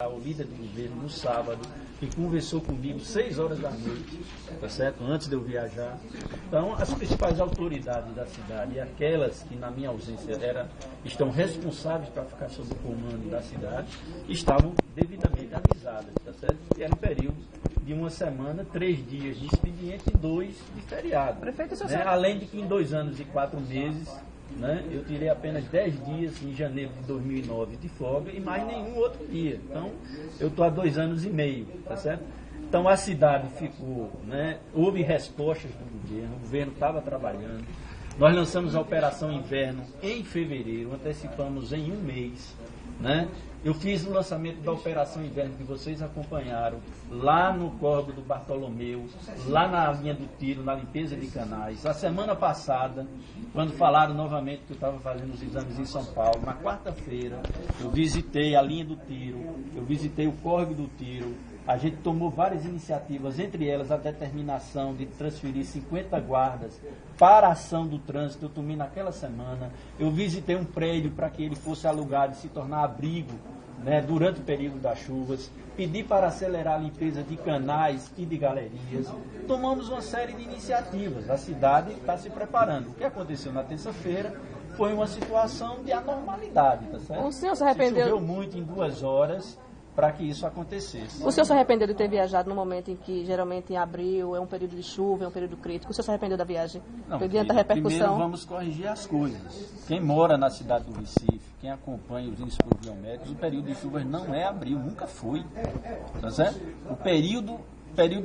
o líder do governo no sábado, que conversou comigo 6 horas da noite, tá certo? Antes de eu viajar. Então, as principais autoridades da cidade e aquelas que, na minha ausência, estão responsáveis para ficar sob o comando da cidade, estavam devidamente avisadas, tá certo? Que era um período de uma semana, 3 dias de expediente e 2 de feriado. Prefeito, né? Além de que em 2 anos e 4 meses, né, eu tirei apenas 10 dias em janeiro de 2009 de folga e mais nenhum outro dia. Então, eu estou há 2 anos e meio, tá certo? Então, a cidade ficou, né, houve respostas do governo estava trabalhando. Nós lançamos a Operação Inverno em fevereiro, antecipamos em 1 mês, né? Eu fiz o lançamento da Operação Inverno que vocês acompanharam lá no Córrego do Bartolomeu, lá na linha do tiro, na limpeza de canais. A semana passada, quando falaram novamente que eu estava fazendo os exames em São Paulo, na quarta-feira, eu visitei a linha do tiro, eu visitei o Córrego do Tiro. A gente tomou várias iniciativas, entre elas a determinação de transferir 50 guardas para a ação do trânsito. Eu tomei naquela semana. Eu visitei um prédio para que ele fosse alugado e se tornar abrigo, né, durante o período das chuvas. Pedi para acelerar a limpeza de canais e de galerias. Tomamos uma série de iniciativas. A cidade está se preparando. O que aconteceu na terça-feira foi uma situação de anormalidade, tá certo? O senhor se arrependeu? Choveu muito em 2 horas para que isso acontecesse. O senhor se arrependeu de ter viajado no momento em que, geralmente em abril, é um período de chuva, é um período crítico? O senhor se arrependeu da viagem? Não, diante da repercussão? Primeiro vamos corrigir as coisas. Quem mora na cidade do Recife, quem acompanha os índices pluviométricos, o período de chuvas não é abril, nunca foi. Tá certo? O período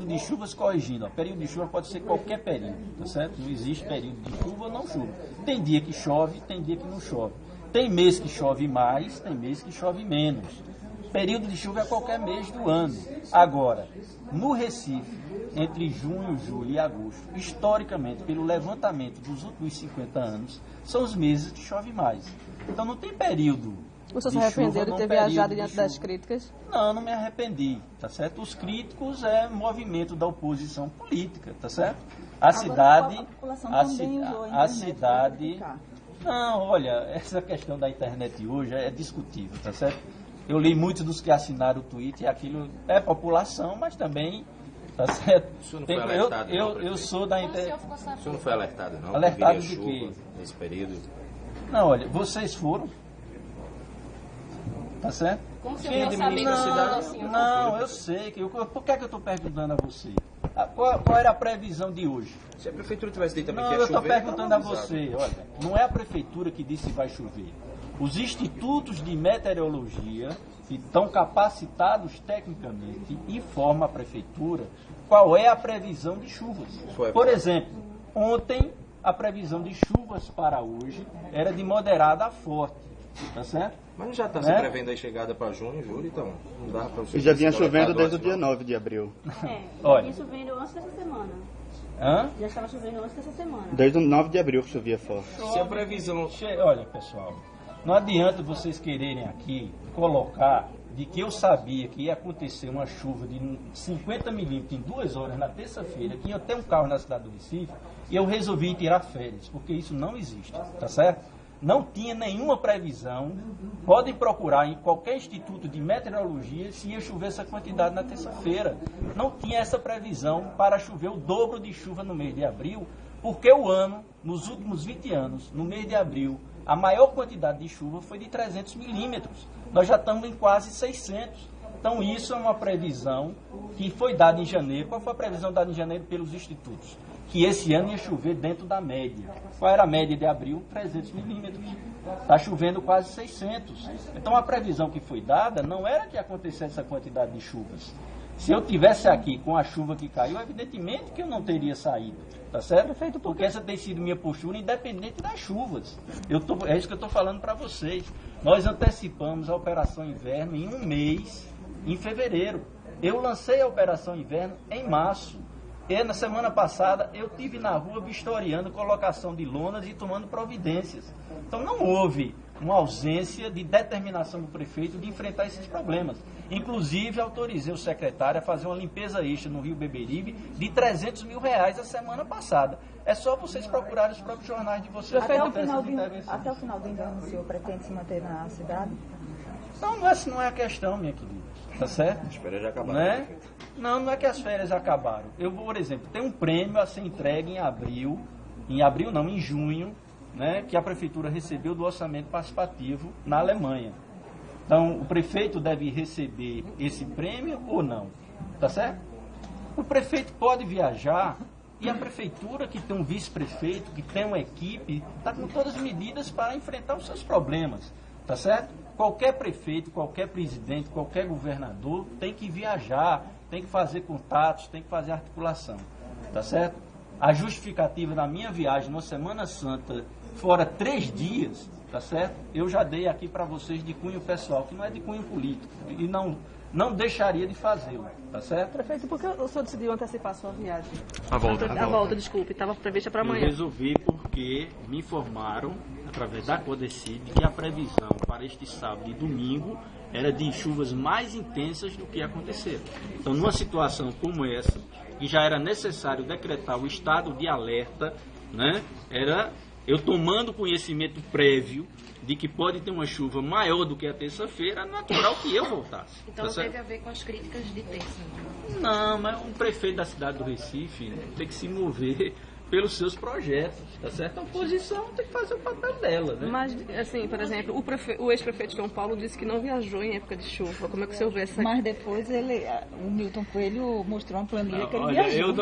de chuvas corrigindo. O período de chuva pode ser qualquer período, tá certo? Não existe período de chuva ou não chuva. Tem dia que chove, tem dia que não chove. Tem mês que chove mais, tem mês que chove menos. Período de chuva é qualquer mês do ano. Agora, no Recife, entre junho, julho e agosto, historicamente, pelo levantamento dos últimos 50 anos, são os meses que chove mais. Então não tem período. O senhor se arrependeu de ter viajado diante das críticas? Não, não me arrependi, tá certo? Os críticos é movimento da oposição política, tá certo? A cidade... A cidade... Não, olha, essa questão da internet hoje é discutível, tá certo? Eu li muitos dos que assinaram o tweet e aquilo é população, mas também, tá certo? O senhor não foi alertado, eu sou da internet. O senhor não foi alertado, não? Alertado de quê? Nesse período? Não, olha, vocês foram. Tá certo? Como o senhor não sabe da cidade? Não, eu sei. Por que é que eu estou perguntando a você? Qual era a previsão de hoje? Se a prefeitura tivesse dito também Não, que ia eu estou chover... perguntando a você. Olha, não é a prefeitura que disse que vai chover. Os institutos de meteorologia, que estão capacitados tecnicamente, informam a prefeitura qual é a previsão de chuvas. Por exemplo, ontem a previsão de chuvas para hoje era de moderada a forte. Tá certo? Mas já está se prevendo a chegada para junho, julho, então não dá para você... E já vinha chovendo desde o dia 9 de abril. Já vinha chovendo antes dessa semana. Hã? Já estava chovendo antes dessa semana. Desde o 9 de abril que chovia forte. Se a previsão... Olha, pessoal, não adianta vocês quererem aqui colocar de que eu sabia que ia acontecer uma chuva de 50 milímetros em 2 horas na terça-feira, que ia ter um carro na cidade do Recife, e eu resolvi tirar férias, porque isso não existe, tá certo? Não tinha nenhuma previsão. Podem procurar em qualquer instituto de meteorologia se ia chover essa quantidade na terça-feira. Não tinha essa previsão para chover o dobro de chuva no mês de abril, porque o ano, nos últimos 20 anos, no mês de abril, a maior quantidade de chuva foi de 300 milímetros. Nós já estamos em quase 600. Então isso é uma previsão que foi dada em janeiro. Qual foi a previsão dada em janeiro pelos institutos? Que esse ano ia chover dentro da média. Qual era a média de abril? 300 milímetros. Está chovendo quase 600. Então a previsão que foi dada não era que acontecesse essa quantidade de chuvas. Se eu tivesse aqui com a chuva que caiu, evidentemente que eu não teria saído. Tá certo? Porque essa tem sido minha postura independente das chuvas. É isso que eu estou falando para vocês. Nós antecipamos a Operação Inverno em 1 mês, em fevereiro. Eu lancei a Operação Inverno em março. E na semana passada eu estive na rua vistoriando colocação de lonas e tomando providências. Então não houve uma ausência de determinação do prefeito de enfrentar esses problemas. Inclusive autorizei o secretário a fazer uma limpeza extra no Rio Beberibe de R$300 mil a semana passada. É só vocês procurarem os próprios jornais de vocês. Até o final do inverno, o senhor pretende se manter na cidade? Então, essa não é a questão, minha querida. Tá certo? As férias já acabaram. Né? Não é que as férias acabaram. Eu vou, por exemplo, tem um prêmio a ser entregue em junho, né, que a prefeitura recebeu do orçamento participativo na Alemanha. Então, o prefeito deve receber esse prêmio ou não? Tá certo? O prefeito pode viajar e a prefeitura, que tem um vice-prefeito, que tem uma equipe, está com todas as medidas para enfrentar os seus problemas. Tá certo? Qualquer prefeito, qualquer presidente, qualquer governador tem que viajar, tem que fazer contatos, tem que fazer articulação. Tá certo? A justificativa da minha viagem na Semana Santa, fora 3 dias, tá certo? Eu já dei aqui para vocês de cunho pessoal, que não é de cunho político. E não deixaria de fazê-lo, tá certo? Prefeito, por que o senhor decidiu antecipar a sua viagem? A volta, desculpe, estava prevista para amanhã. Eu resolvi porque me informaram, através da Codecid, que a previsão para este sábado e domingo era de chuvas mais intensas do que aconteceram. Então, numa situação como essa, que já era necessário decretar o estado de alerta, né, era eu tomando conhecimento prévio de que pode ter uma chuva maior do que a terça-feira, é natural que eu voltasse. Então não teve a ver com as críticas de terça? Não, mas um prefeito da cidade do Recife tem que se mover pelos seus projetos, tá certo? A oposição tem que fazer o papel dela, né? Mas, assim, por exemplo, o ex-prefeito de São Paulo disse que não viajou em época de chuva. Como é que o senhor vê essa... Mas depois o Milton Coelho mostrou uma planilha que ele olha, viajou.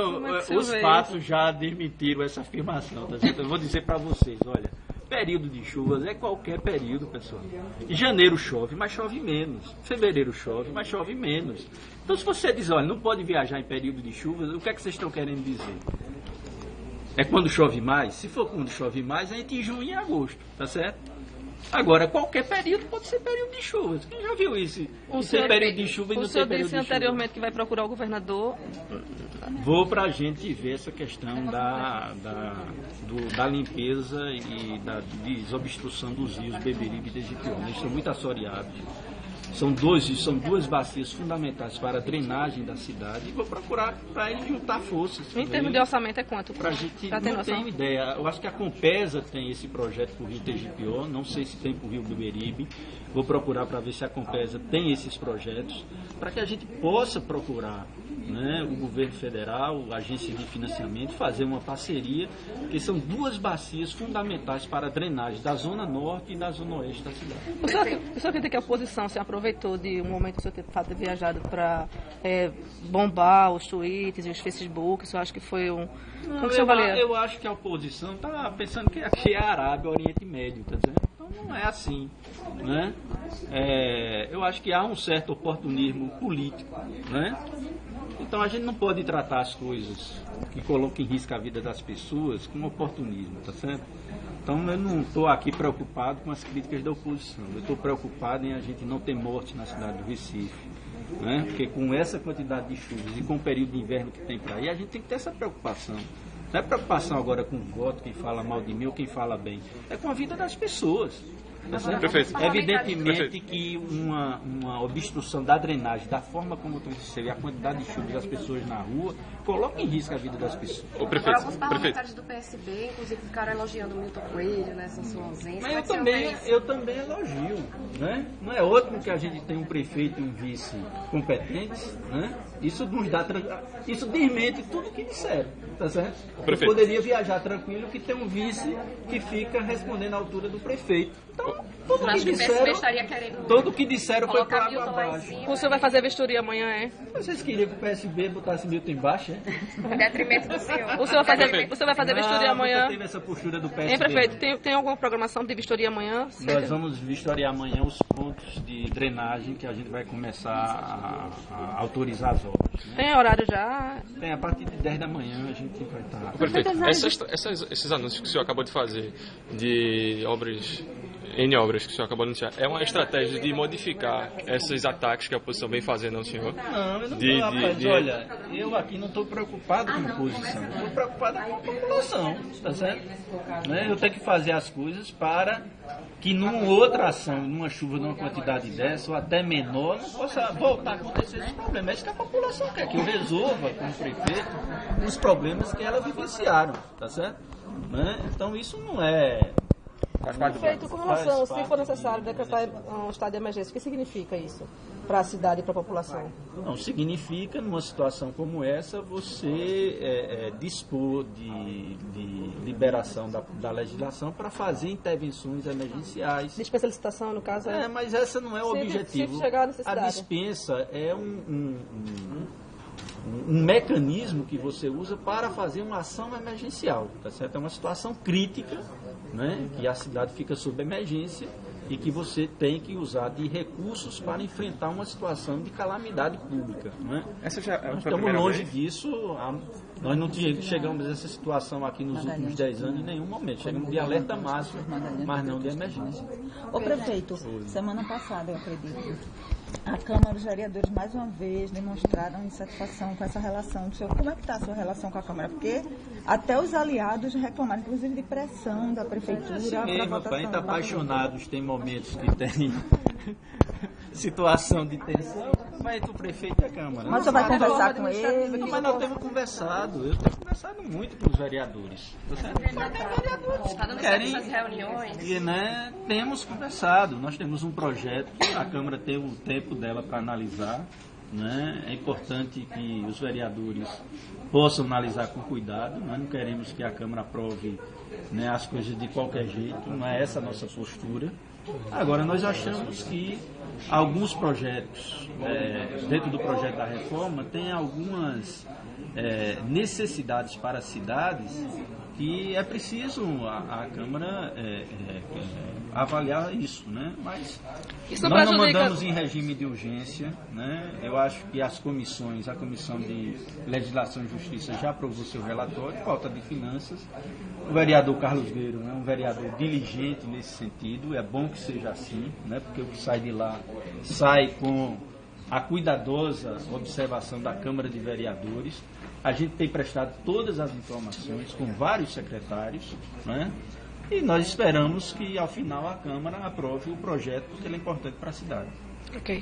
Os fatos já desmentiram essa afirmação, tá certo? Eu vou dizer para vocês, olha, período de chuvas é qualquer período, pessoal. Em janeiro chove, mas chove menos. Fevereiro chove, mas chove menos. Então, se você diz, olha, não pode viajar em período de chuvas, o que é que vocês estão querendo dizer? É quando chove mais? Se for quando chove mais, é entre junho e agosto, tá certo? Agora, qualquer período pode ser período de chuvas. Quem já viu isso? Ser período de chuva e não ter período de chuva. O senhor disse anteriormente que vai procurar o governador. Vou para a gente ver essa questão da limpeza e da desobstrução dos rios Beberibe e Tegipiona. Eles estão muito assoreados. São duas bacias fundamentais para a drenagem da cidade e vou procurar para eles juntar forças. Em termos de orçamento é quanto? Para a gente não tenho ideia. Eu acho que a Compesa tem esse projeto para o Rio Tegipió, não sei se tem para o Rio Beberibe. Vou procurar para ver se a Compesa tem esses projetos, para que a gente possa procurar, né, o governo federal, a agência de financiamento, fazer uma parceria, que são duas bacias fundamentais para a drenagem da zona norte e da zona oeste da cidade. O senhor acredita que a oposição se aproveitou de um momento que o senhor ter viajado para bombar os tweets e os Facebooks? Eu acho que foi um... Não, eu acho que a oposição está pensando que aqui é a Arábia, o Oriente Médio, tá dizendo? Então não é assim, né? Eu acho que há um certo oportunismo político, né? Então a gente não pode tratar as coisas que colocam em risco a vida das pessoas com oportunismo, tá certo? Então eu não estou aqui preocupado com as críticas da oposição, eu estou preocupado em a gente não ter morte na cidade do Recife, né? Porque com essa quantidade de chuvas e com o período de inverno que tem para aí, a gente tem que ter essa preocupação. Não é preocupação agora com o voto, quem fala mal de mim ou quem fala bem, é com a vida das pessoas. Perfeito. Evidentemente que uma obstrução da drenagem, da forma como aconteceu e a quantidade de chuva das pessoas na rua, coloca em risco a vida das pessoas. Agora, alguns parlamentares do PSB, inclusive, ficaram elogiando o Milton Coelho nessa sua ausência. Mas eu também elogio, né? Não é ótimo que a gente tenha um prefeito e um vice competentes, né? Isso desmente tudo o que disseram, tá certo? Eu poderia viajar tranquilo que tem um vice que fica respondendo à altura do prefeito. Então, tudo que disseram foi para água abaixo. O senhor vai fazer vistoria amanhã, é? Vocês queriam que o PSB botasse Milton embaixo, é? Em detrimento do senhor. O senhor vai fazer vistoria amanhã? Nunca teve essa postura do PSB. Hein, prefeito, tem alguma programação de vistoria amanhã? Nós vamos vistoriar amanhã os pontos de drenagem que a gente vai começar a autorizar as obras. Né? Tem horário já? Tem, a partir de 10 da manhã a gente vai estar... Prefeito, esses anúncios que o senhor acabou de fazer de obras... N obras que o senhor acabou de anunciar, é uma estratégia de modificar esses ataques que a oposição vem fazendo ao senhor? Não, eu não estou, rapaz. Olha, eu aqui não estou preocupado com a oposição, eu estou preocupado com a população, tá certo? Né? Eu tenho que fazer as coisas para que numa outra ação, numa chuva, numa quantidade dessa, ou até menor, não possa voltar a acontecer esse problema. É isso que a população quer, que eu resolva, como prefeito, os problemas que ela vivenciaram, tá certo? Né? Então isso não é Faz parte do Prefeito, plano. com relação, Faz se parte for necessário decretar um estado de emergência, o que significa isso para a cidade e para a população? Não, significa, numa situação como essa, você dispor de liberação da legislação para fazer intervenções emergenciais. Dispensa licitação, no caso? Mas essa não é o objetivo. Se chegar a necessidade. A dispensa é um mecanismo que você usa para fazer uma ação emergencial, tá certo? É uma situação crítica, né, que a cidade fica sob emergência e que você tem que usar de recursos para enfrentar uma situação de calamidade pública, né? Essa já Nós foi a estamos primeira longe vez? disso. Nós não chegamos a essa situação aqui nos últimos 10 anos em nenhum momento. Chegamos de alerta máximo, mas não de emergência. Ô prefeito, semana passada, eu acredito, a Câmara dos Vereadores mais uma vez demonstraram insatisfação com essa relação do senhor. Como é que está a sua relação com a Câmara? Porque até os aliados reclamaram, inclusive, de pressão da Prefeitura. Assim para mesmo, votação. a gente está apaixonados, tem momentos que tem situação de tensão, mas o prefeito da Câmara. Mas você vai conversar com ele? Não, mas nós temos conversado, eu tenho conversado muito com os vereadores. Está dando certo essas reuniões? E, né, temos conversado, nós temos um projeto, a Câmara tem o tempo dela para analisar, né? É importante que os vereadores possam analisar com cuidado, nós não queremos que a Câmara aprove, né, as coisas de qualquer jeito, não é essa a nossa postura. Agora, nós achamos que alguns projetos, dentro do projeto da reforma, tem algumas necessidades para as cidades que é preciso a Câmara avaliar isso, né? Mas Isso nós não prejudica- mandamos em regime de urgência, né? Eu acho que as comissões, a Comissão de Legislação e Justiça já aprovou seu relatório, falta de finanças. O vereador Carlos Gueiro é um vereador diligente nesse sentido, é bom que seja assim, né? Porque o que sai de lá sai com a cuidadosa observação da Câmara de Vereadores. A gente tem prestado todas as informações com vários secretários, né? E nós esperamos que, ao final, a Câmara aprove o projeto, porque ele é importante para a cidade. Ok.